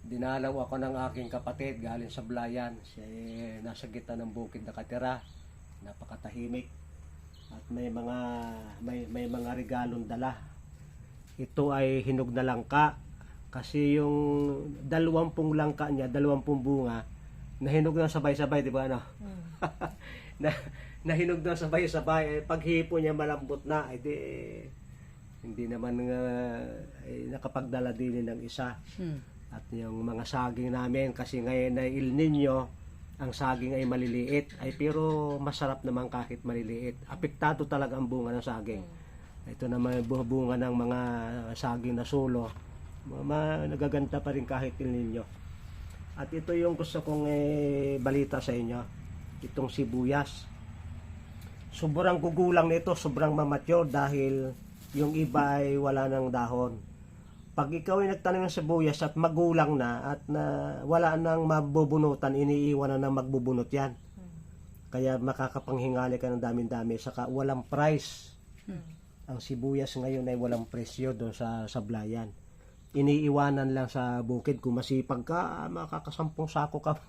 Dinalaw ako ng aking kapatid galing sa Blayan. Siya nasa gitna ng bukid nakatira. Napakatahimik. At may mga regalong dala. Ito ay hinog na langka. Kasi yung 20 langka niya, 20 bunga, nahinog na sabay-sabay, di ba ano? Nahinog na sabay-sabay. Paghipo niya malambot na, hindi naman nakapagdala din ng isa. At yung mga saging namin, kasi ngayon ay El Nino, ang saging ay maliliit, pero masarap naman kahit maliliit. Apektado talaga ang bunga ng saging. Ito naman bunga ng mga saging na sulo, nagaganda pa rin kahit El Nino. At ito yung gusto kong balita sa inyo, itong sibuyas. Sobrang gugulang nito, sobrang mamature dahil yung iba ay wala ng dahon. Pag ikaw ay nagtanim ng sibuyas at magulang na at wala nang mabubunutan, iniiwan na ng magbubunot yan. Kaya makakapanghingali ka ng dami-dami. Saka walang price. Ang sibuyas ngayon ay walang presyo doon sa Sablayan. Iniiwanan lang sa bukid. Kung masipag ka, makakasampung sako ka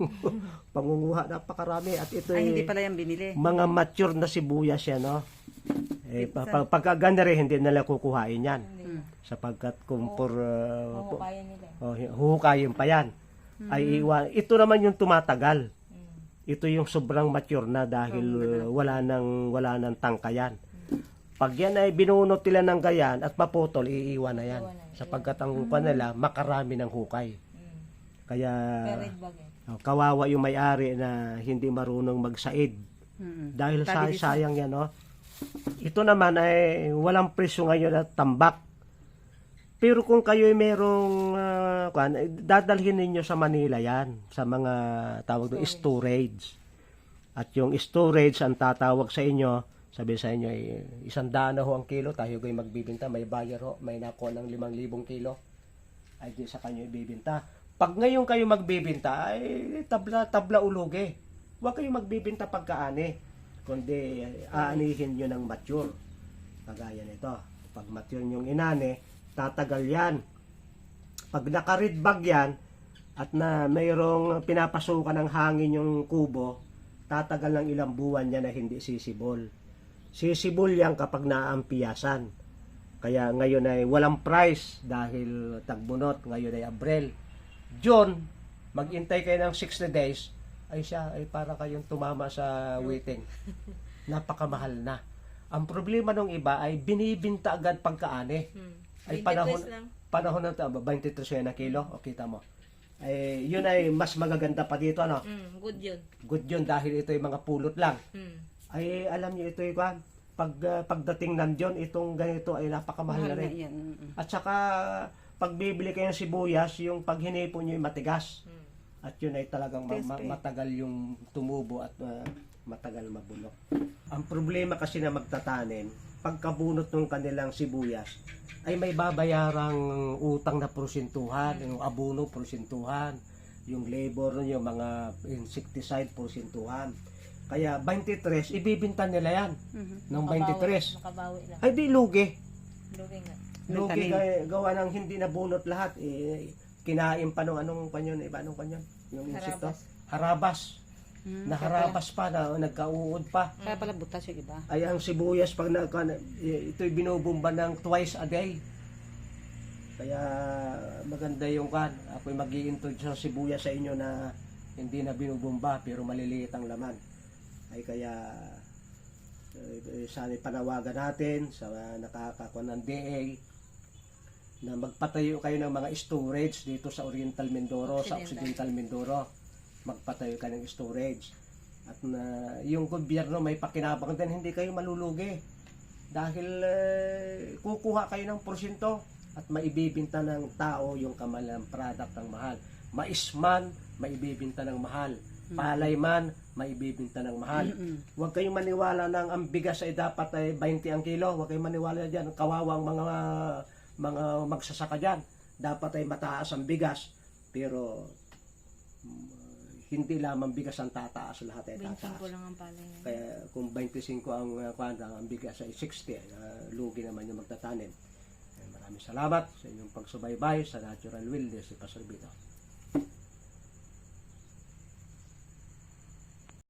pangunguha. Napakarami. At ito ay hindi pala yan binili. Mga mature na sibuyas yan, no? Pagkaganda rin, hindi nila kukuhain yan. Sapagkat huhukayin pa yan. Ay iwan. Ito naman yung tumatagal. Ito yung sobrang mature na dahil wala nang tangkayan. Pag yan ay binunot nila ng gayan at maputol, iiwan na yan. Sapagkat ang hukay nila, makarami ng hukay. Kaya kawawa yung may-ari na hindi marunong magsaid. Dahil sayang yan, no? Ito naman ay walang presyo ngayon at tambak. Pero kung kayo ay merong dadalhin ninyo sa Manila yan, sa mga tawag doon storage. At yung storage ang tatawag sa inyo, sabi sa inyo, 100 na ho ang kilo, tayo kayo magbibinta, may buyer ho, may nakuha ng 5,000 kilo, ay di sa kanyo ibibinta. Pag ngayon kayo magbibinta, ay tabla ulugi. Huwag kayo magbibinta pagkaani, kundi aanihin nyo ng mature. Kagaya nito, pag mature yung inani, tatagal yan. Pag naka-red bag yan, at na mayroong pinapasukan ng hangin yung kubo, tatagal ng ilang buwan yan na hindi sisibol. Sisibol yan kapag naampiyasan. Kaya ngayon ay walang price dahil tagbunot, ngayon ay Abril. June, maghintay kayo ng 60 days, ay siya ay para kayong tumama sa waiting. Napakamahal na. Ang problema ng iba ay binibinta agad pagkaani. Ay panahon ng 23 na kilo, o kita mo. Ay yun ay mas magaganda pa dito, ano? Good yun. Good yun dahil ito ay mga pulot lang. Ay alam niyo ito ay pagdating nandiyon, itong ganito ay napakamahal na rin. At saka pag bibili kayo ng sibuyas, yung pag hinipo niyo ay matigas. At yun ay talagang matagal yung tumubo at matagal mabunok. Ang problema kasi na magtatanim, pagkabunot ng kanilang sibuyas, ay may babayarang utang na porsintuhan, yung abono porsintuhan, yung labor, yung mga insecticide porsintuhan. Kaya 23, ibibinta nila yan ng 23. Makabawi lang. Ay di lugi. Lugi nga. Lugi gawa ng hindi nabunot lahat. Kinain pa nung anong kanyon, anong kanyon? Yung insekto? Harabas. Naharabas pa, nagkauod pa. Kaya pala butas yung iba. Ay ang sibuyas, pag ito'y binubumba ng twice a day. Kaya maganda yung ako'y mag-i-introduce ng sibuyas sa inyo na hindi na binubumba pero maliliit ang laman. Ay kaya sana panawagan natin sa nakakakuha ng DA na magpatayo kayo ng mga storage dito sa Oriental Mindoro, sa Occidental Mindoro. Magpatayo ka ng storage. At yung gobyerno may pakinabang din, hindi kayo malulugi. Dahil kukuha kayo ng porsyento at maibibinta ng tao yung kamalang product ng mahal. Mais man, maibibinta ng mahal. Palay man, maibibinta ng mahal. Huwag kayong maniwala ng ang bigas ay dapat ay 20 ang kilo. Huwag kayong maniwala dyan. Kawawang mga magsasaka dyan. Dapat ay mataas ang bigas. Pero hindi lamang bigas ang tataas, lahat ay tataas. 25 lang ang palay ngayon. Kaya kung 25 ang bigas ay 60, lugi naman yung magtatanim. Maraming salamat sa inyong pagsubaybay sa Natural Wilderness ni Pastor Vito.